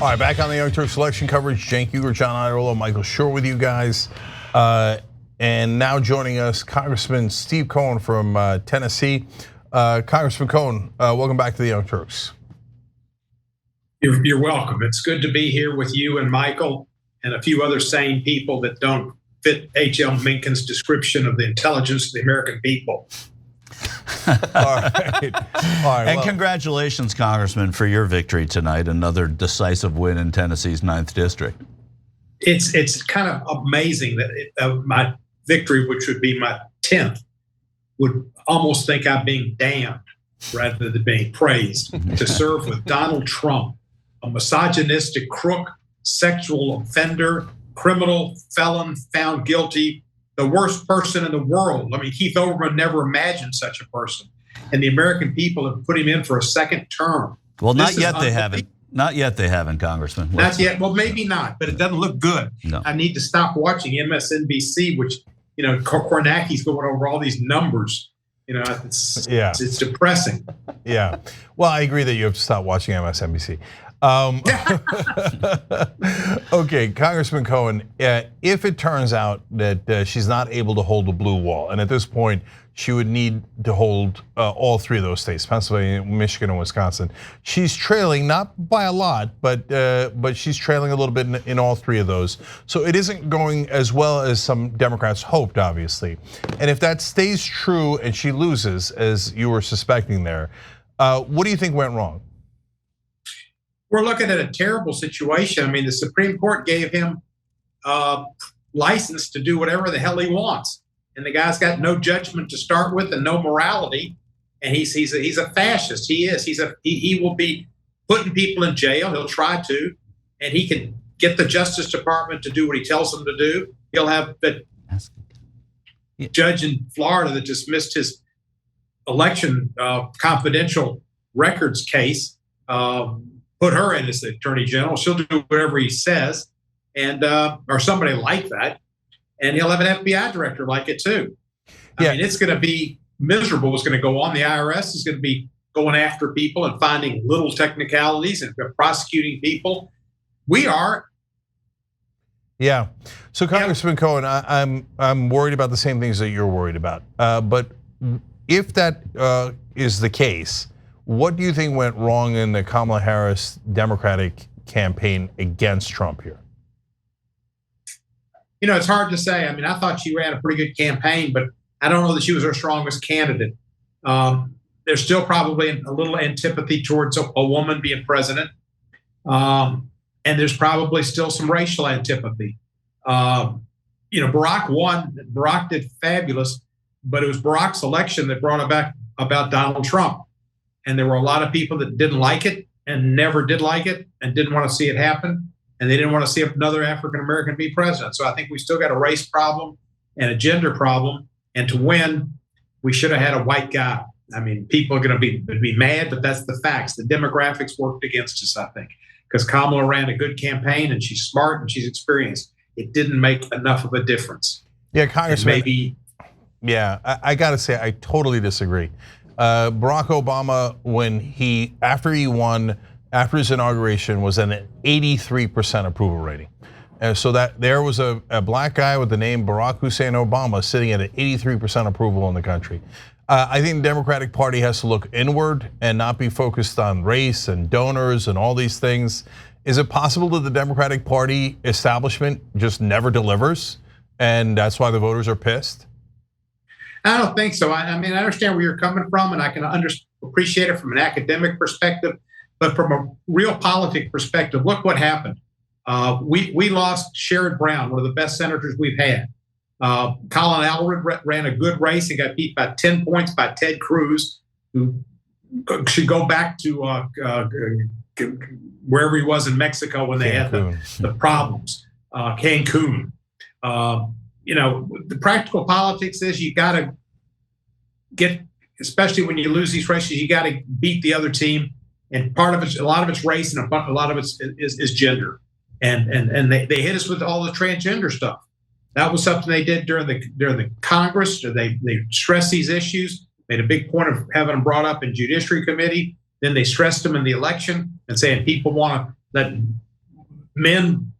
All right, back on the Young Turks election coverage. Cenk Uygur, John Iadarola, Michael Schur with you guys. And now joining us, Congressman Steve Cohen from Tennessee. Congressman Cohen, welcome back to the Young Turks. You're welcome. It's good to be here with you and Michael and a few other sane people that don't fit H.L. Mencken's description of the intelligence of the American people. All right. And congratulations, Congressman, for your victory tonight. Another decisive win in Tennessee's 9th district. It's kind of amazing that my victory, which would be my 10th, would almost think I'm being damned rather than being praised to serve with Donald Trump, a misogynistic crook, sexual offender, criminal, felon, found guilty, the worst person in the world. I mean, Keith Olbermann never imagined such a person. And the American people have put him in for a second term. Well, not yet they haven't. Not yet they haven't, Congressman. Not yet. Well, maybe not, but it doesn't look good. No. I need to stop watching MSNBC, which, Kornacki's going over all these numbers. It's depressing. Yeah. Well, I agree that you have to stop watching MSNBC. Okay, Congressman Cohen, if it turns out that she's not able to hold the blue wall, and at this point she would need to hold all three of those states, Pennsylvania, Michigan, and Wisconsin. She's trailing, not by a lot, but she's trailing a little bit in all three of those. So it isn't going as well as some Democrats hoped, obviously. And if that stays true and she loses, as you were suspecting there, what do you think went wrong? We're looking at a terrible situation. I mean, the Supreme Court gave him license to do whatever the hell he wants. And the guy's got no judgment to start with and no morality. And he's a fascist. He is. He will be putting people in jail. He'll try to, and he can get the Justice Department to do what he tells them to do. He'll have the judge in Florida that dismissed his election confidential records case, put her in as the attorney general. She'll do whatever he says, and or somebody like that. And he'll have an FBI director like it too. I mean, it's going to be miserable. It's going to go on. The IRS is going to be going after people and finding little technicalities and prosecuting people. We are. Yeah. So, Congressman Cohen, I'm worried about the same things that you're worried about. But if that is the case, what do you think went wrong in the Kamala Harris Democratic campaign against Trump here? It's hard to say. I mean, I thought she ran a pretty good campaign, but I don't know that she was our strongest candidate. There's still probably a little antipathy towards a woman being president. And there's probably still some racial antipathy. Barack won. Barack did fabulous, but it was Barack's election that brought it back about Donald Trump. And there were a lot of people that didn't like it and never did like it and didn't want to see it happen. And they didn't want to see another African-American be president. So I think we still got a race problem and a gender problem. And to win, we should have had a white guy. I mean, people are going to be mad, but that's the facts. The demographics worked against us, I think, because Kamala ran a good campaign and she's smart and she's experienced. It didn't make enough of a difference. Yeah, Congressman. Yeah, I got to say, I totally disagree. Barack Obama, after he won, after his inauguration, was at an 83% approval rating. And so that there was a black guy with the name Barack Hussein Obama sitting at an 83% approval in the country. I think the Democratic Party has to look inward and not be focused on race and donors and all these things. Is it possible that the Democratic Party establishment just never delivers, and that's why the voters are pissed? I don't think so. I mean, I understand where you're coming from, and I can appreciate it from an academic perspective. But from a real politic perspective, look what happened. We lost Sherrod Brown, one of the best senators we've had. Colin Allred ran a good race and got beat by 10 points by Ted Cruz, who should go back to wherever he was in Mexico when they had the problems. Cancun. The practical politics is you got to get, especially when you lose these races, you got to beat the other team. And a lot of it's race, and a lot of it is gender. And they hit us with all the transgender stuff. That was something they did during the Congress. They stressed these issues, made a big point of having them brought up in Judiciary Committee. Then they stressed them in the election and saying people want to let men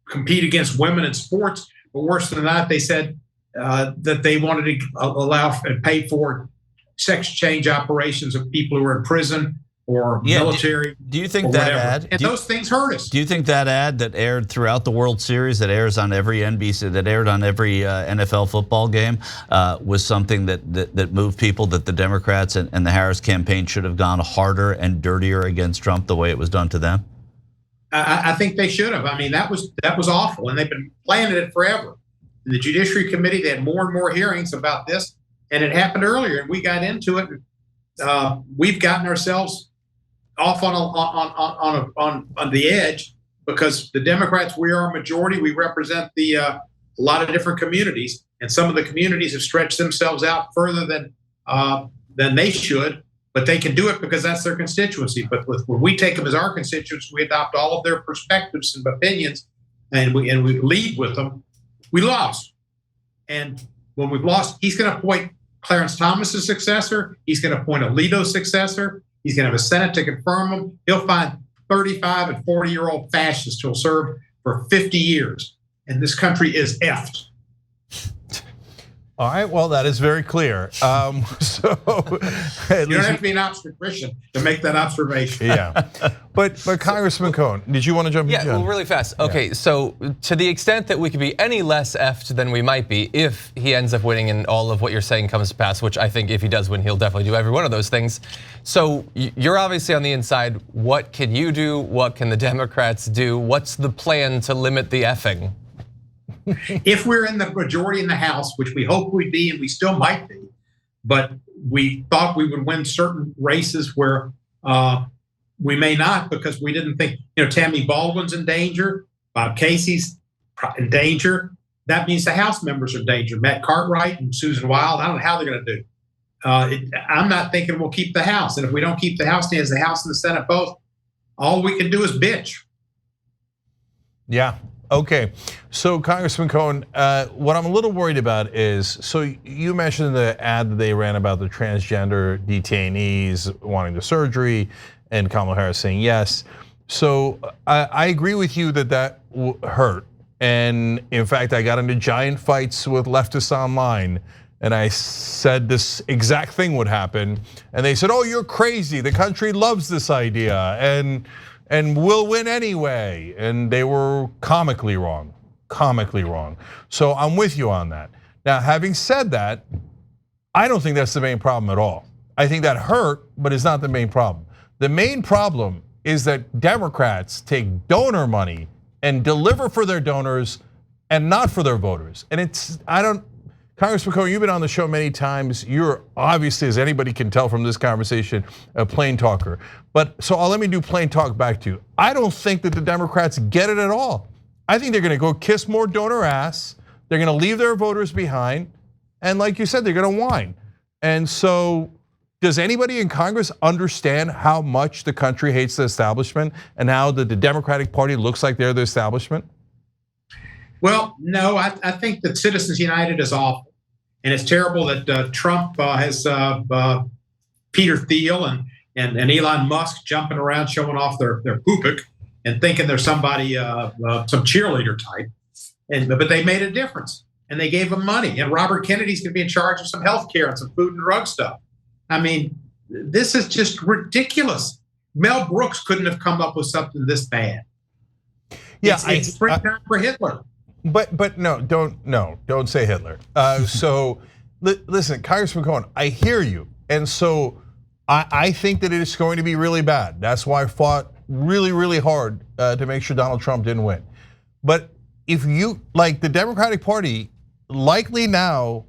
compete against women in sports. But worse than that, they said that they wanted to allow and pay for sex change operations of people who are in prison or military. Do you think that ad? And those things hurt us. Do you think that ad that aired throughout the World Series, that airs on every NBC, that aired on every NFL football game, was something that moved people, that the Democrats and the Harris campaign should have gone harder and dirtier against Trump the way it was done to them? I think they should have. I mean, that was awful, and they've been planning it forever. In the Judiciary Committee, they had more and more hearings about this, and it happened earlier, and we got into it. We've gotten ourselves off on the edge because the Democrats, we are a majority. We represent a lot of different communities, and some of the communities have stretched themselves out further than they should. But they can do it because that's their constituency. But when we take them as our constituents, we adopt all of their perspectives and opinions, and we lead with them. We lost, and when we've lost, he's going to appoint Clarence Thomas's successor. He's going to appoint Alito's successor. He's going to have a Senate to confirm him. He'll find 35 and 40-year-old fascists who'll serve for 50 years, and this country is effed. All right, well, that is very clear. You don't have to be an obstetrician to make that observation. Yeah, but Congressman Cohen, did you want to jump in? Yeah, well, really fast. Okay, so to the extent that we could be any less effed than we might be if he ends up winning and all of what you're saying comes to pass, which I think if he does win, he'll definitely do every one of those things. So you're obviously on the inside. What can you do? What can the Democrats do? What's the plan to limit the effing? If we're in the majority in the House, which we hope we'd be, and we still might be, but we thought we would win certain races where we may not because we didn't think, Tammy Baldwin's in danger, Bob Casey's in danger. That means the House members are in danger. Matt Cartwright and Susan Wild, I don't know how they're going to do. I'm not thinking we'll keep the House. And if we don't keep the House, as the House and the Senate both, all we can do is bitch. Yeah. Okay, so Congressman Cohen, what I'm a little worried about is, so you mentioned the ad that they ran about the transgender detainees wanting the surgery and Kamala Harris saying yes. So I agree with you that hurt. And in fact, I got into giant fights with leftists online and I said this exact thing would happen. And they said, oh, you're crazy. The country loves this idea. And we'll win anyway. And they were comically wrong. So I'm with you on that. Now, having said that, I don't think that's the main problem at all. I think that hurt, but it's not the main problem. The main problem is that Democrats take donor money and deliver for their donors and not for their voters. And Congressman Cohen, you've been on the show many times. You're obviously, as anybody can tell from this conversation, a plain talker. But so let me do plain talk back to you. I don't think that the Democrats get it at all. I think they're going to go kiss more donor ass. They're going to leave their voters behind. And like you said, they're going to whine. And so does anybody in Congress understand how much the country hates the establishment and how the Democratic Party looks like they're the establishment? Well, no, I think that Citizens United is awful. And it's terrible that Trump has Peter Thiel and Elon Musk jumping around showing off their poopik and thinking they're somebody, some cheerleader type. But they made a difference and they gave them money. And Robert Kennedy's going to be in charge of some health care and some food and drug stuff. I mean, this is just ridiculous. Mel Brooks couldn't have come up with something this bad. Yeah, it's springtime for Hitler. But no, don't say Hitler. So listen, Congressman Cohen, I hear you, and so I think that it is going to be really bad. That's why I fought really hard to make sure Donald Trump didn't win. But if you like, the Democratic Party likely now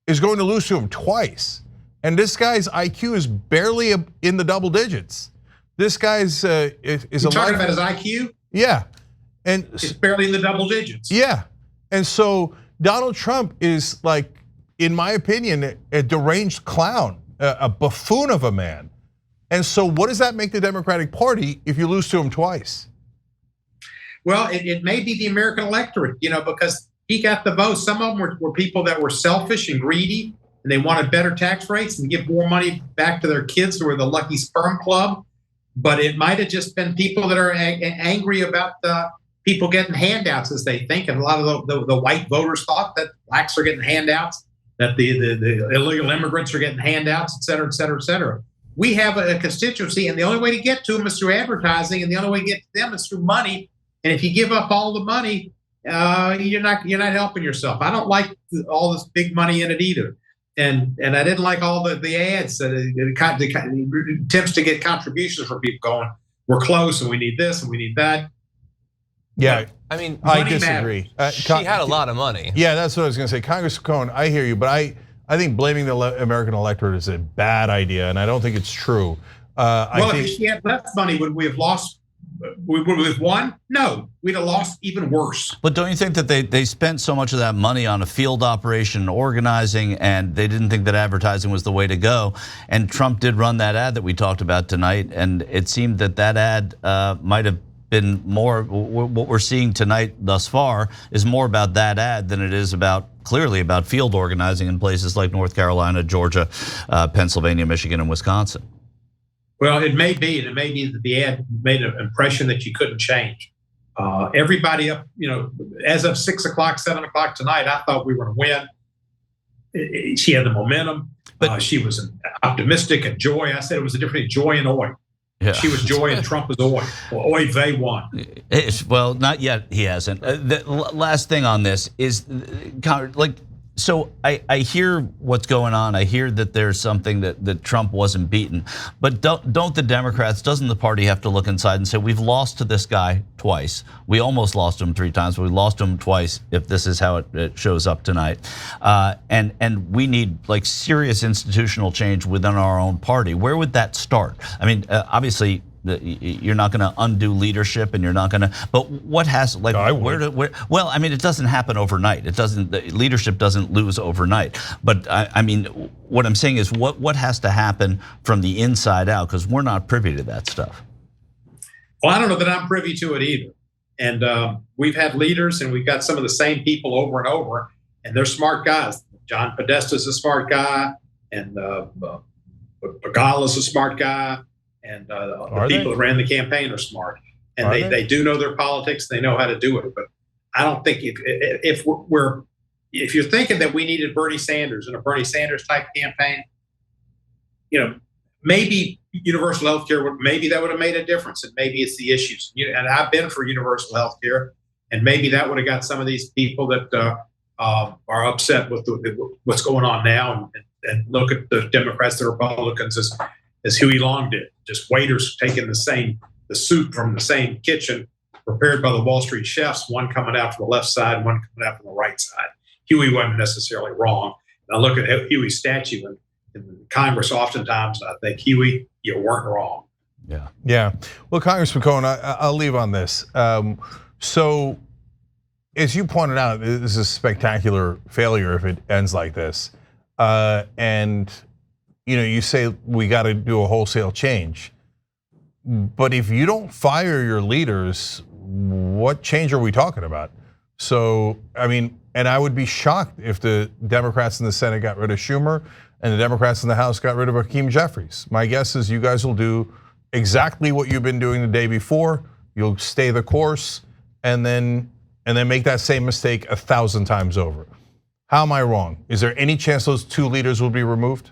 is going to lose to him twice, and this guy's IQ is barely in the double digits. This guy's is You're talking about his IQ? Yeah. And it's barely in the double digits. Yeah, and so Donald Trump is like, in my opinion, a deranged clown, a buffoon of a man. And so what does that make the Democratic Party if you lose to him twice? Well, it may be the American electorate, because he got the votes. Some of them were people that were selfish and greedy, and they wanted better tax rates and give more money back to their kids who were the Lucky Sperm Club. but it might have just been people that are angry about the people getting handouts, as they think. And a lot of the white voters thought that blacks are getting handouts, that the illegal immigrants are getting handouts, et cetera, et cetera, et cetera. We have a constituency, and the only way to get to them is through advertising, and the only way to get to them is through money. And if you give up all the money, you're not helping yourself. I don't like all this big money in it either. And I didn't like all the ads that attempts to get contributions from people going, we're close and we need this and we need that. Yeah, I mean, I disagree. She had a lot of money. Yeah, that's what I was going to say. Congressman Cohen, I hear you, but I think blaming the American electorate is a bad idea, and I don't think it's true. If she had less money, would we have lost? Would we have won? No, we'd have lost even worse. But don't you think that they spent so much of that money on a field operation, organizing, and they didn't think that advertising was the way to go? And Trump did run that ad that we talked about tonight, and it seemed that ad might have been more, what we're seeing tonight thus far is more about that ad than it is clearly about field organizing in places like North Carolina, Georgia, Pennsylvania, Michigan, and Wisconsin. Well, it may be that the ad made an impression that you couldn't change. Everybody up, as of 6 o'clock, 7 o'clock tonight, I thought we were going to win. She had the momentum. But she was optimistic and joy. I said it was a difference between joy and oi. Yeah. She was joy and Trump was oi. Well, oi vey won. Well, not yet. He hasn't. The last thing on this is so I hear what's going on. I hear that there's something that Trump wasn't beaten. But don't the Democrats, doesn't the party have to look inside and say, we've lost to this guy twice. We almost lost him 3 times, but we lost him twice if this is how it shows up tonight. And we need serious institutional change within our own party. Where would that start? I mean, obviously, you're not going to undo leadership, and you're not going to. But what has well, I mean, it doesn't happen overnight. It doesn't. Leadership doesn't lose overnight. But I mean, what I'm saying is, what has to happen from the inside out? Because we're not privy to that stuff. Well, I don't know that I'm privy to it either. And we've had leaders, and we've got some of the same people over and over, and they're smart guys. John Podesta's a smart guy, and Begala's a smart guy. And the people that ran the campaign are smart, and they do know their politics. They know how to do it. But I don't think if you're thinking that we needed Bernie Sanders and a Bernie Sanders type campaign, maybe universal health care maybe that would have made a difference, and maybe it's the issues. And I've been for universal health care, and maybe that would have got some of these people that are upset with what's going on now, and look at the Democrats, the Republicans as Huey Long did, just waiters taking the soup from the same kitchen prepared by the Wall Street chefs, one coming out from the left side, one coming out from the right side. Huey wasn't necessarily wrong. And I look at Huey's statue in Congress oftentimes, and I think, Huey, you weren't wrong. Yeah. Well, Congressman Cohen, I'll leave on this. So, as you pointed out, this is a spectacular failure if it ends like this. And you say we got to do a wholesale change. But if you don't fire your leaders, what change are we talking about? So, I mean, and I would be shocked if the Democrats in the Senate got rid of Schumer and the Democrats in the House got rid of Hakeem Jeffries. My guess is you guys will do exactly what you've been doing the day before. You'll stay the course and then make that same mistake 1,000 times over. How am I wrong? Is there any chance those 2 leaders will be removed?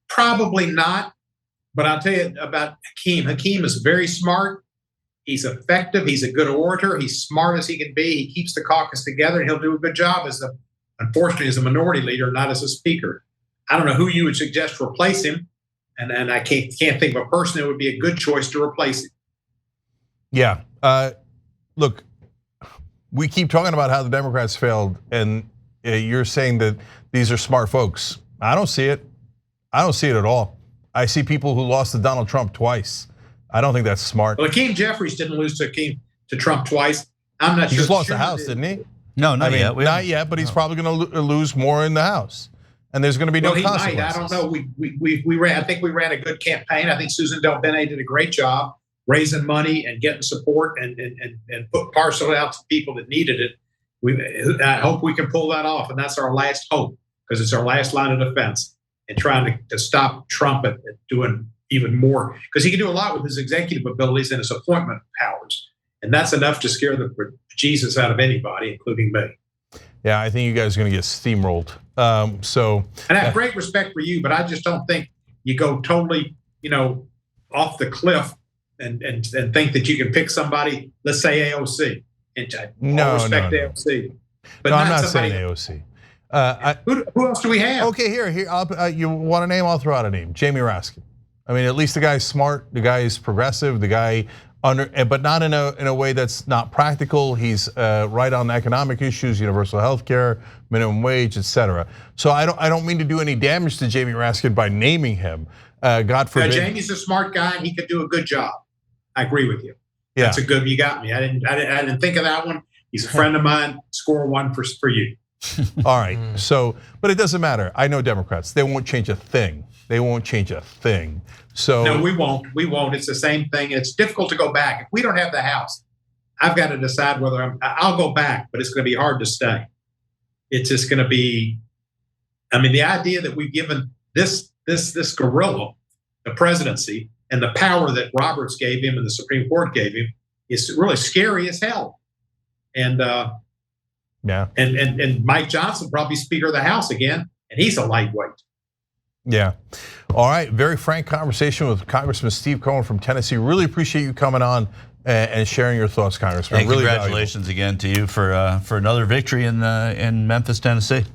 Probably not, but I'll tell you about Hakeem. Hakeem is very smart. He's effective. He's a good orator. He's smart as he can be. He keeps the caucus together, and he'll do a good job unfortunately, as a minority leader, not as a speaker. I don't know who you would suggest to replace him, and I can't think of a person that would be a good choice to replace him. Yeah, look, we keep talking about how the Democrats failed, and you're saying that these are smart folks. I don't see it. I don't see it at all. I see people who lost to Donald Trump twice. I don't think that's smart. Well, Hakeem Jeffries didn't lose to Trump twice. I'm not sure. He just lost the House, didn't he? No, not yet. Not yet, but he's probably going to lose more in the House, and there's going to be no consequences. Might. I don't know. We ran. I think we ran a good campaign. I think Susan Del Bene did a great job raising money and getting support and parcel it out to people that needed it. I hope we can pull that off, and that's our last hope, because it's our last line of defense. And trying to stop Trump at doing even more, because he can do a lot with his executive abilities and his appointment powers. And that's enough to scare the Jesus out of anybody, including me. Yeah, I think you guys are going to get steamrolled. And I have great respect for you, but I just don't think you go totally, off the cliff and think that you can pick somebody, let's say AOC. And No. AOC. But I'm not saying AOC. Who else do we have? Okay, here. You want a name? I'll throw out a name. Jamie Raskin. I mean, at least the guy's smart. The guy is progressive. The guy but not in a way that's not practical. He's right on economic issues, universal health care, minimum wage, etc. So I don't mean to do any damage to Jamie Raskin by naming him. God forbid. Jamie's a smart guy and he could do a good job. I agree with you. Yeah. That's a good. You got me. I didn't think of that one. He's a friend of mine. Score one for you. All right. So, but it doesn't matter. I know Democrats. They won't change a thing. They won't change a thing. So no, we won't. We won't. It's the same thing. It's difficult to go back. If we don't have the House, I've got to decide whether I'll go back, but it's going to be hard to stay. It's just going to be. I mean, the idea that we've given this gorilla the presidency and the power that Roberts gave him and the Supreme Court gave him is really scary as hell. And yeah. And Mike Johnson probably Speaker of the House again, and he's a lightweight. Yeah. All right. Very frank conversation with Congressman Steve Cohen from Tennessee. Really appreciate you coming on and sharing your thoughts, Congressman. And really congratulations again to you for another victory in Memphis, Tennessee.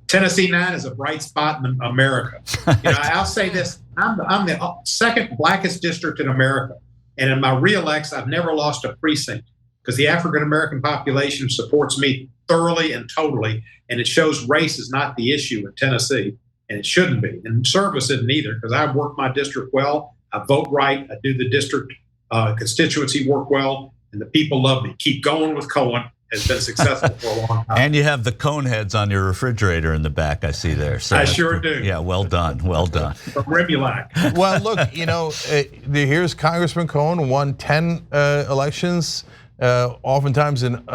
Tennessee 9 is a bright spot in America. I'll say this: I'm the second blackest district in America, and in my re-elects, I've never lost a precinct because the African American population supports me thoroughly and totally, and it shows race is not the issue in Tennessee. And it shouldn't be. And service isn't either, because I work my district well. I vote right. I do the district constituency work well. And the people love me. Keep going with Cohen. Has been successful for a long time. And you have the cone heads on your refrigerator in the back, I see there. So I sure do. Yeah, well done. Well done. From Rimulac. Well, look, here's Congressman Cohen, won 10 elections, oftentimes in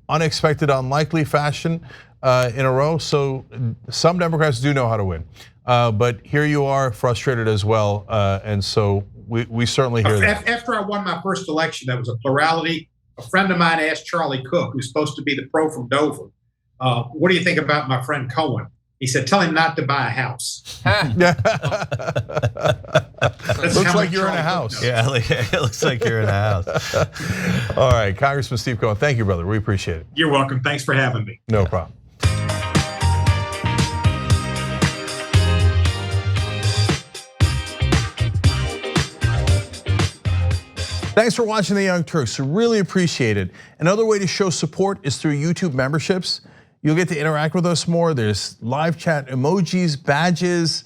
unexpected, unlikely fashion. In a row, so some Democrats do know how to win, but here you are frustrated as well, and so we certainly hear that. After I won my first election, that was a plurality. A friend of mine asked Charlie Cook, who's supposed to be the pro from Dover, "What do you think about my friend Cohen?" He said, "Tell him not to buy a house." Looks like you're in a house. Yeah, it looks like you're in a house. All right, Congressman Steve Cohen, thank you, brother. We appreciate it. You're welcome. Thanks for having me. No problem. Thanks for watching the Young Turks. Really appreciate it. Another way to show support is through YouTube memberships. You'll get to interact with us more. There's live chat emojis, badges.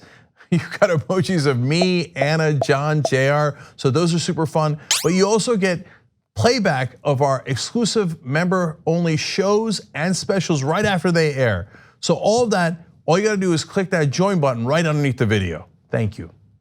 You've got emojis of me, Anna, John, JR. So those are super fun. But you also get playback of our exclusive member-only shows and specials right after they air. So all of that, all you gotta do is click that join button right underneath the video. Thank you.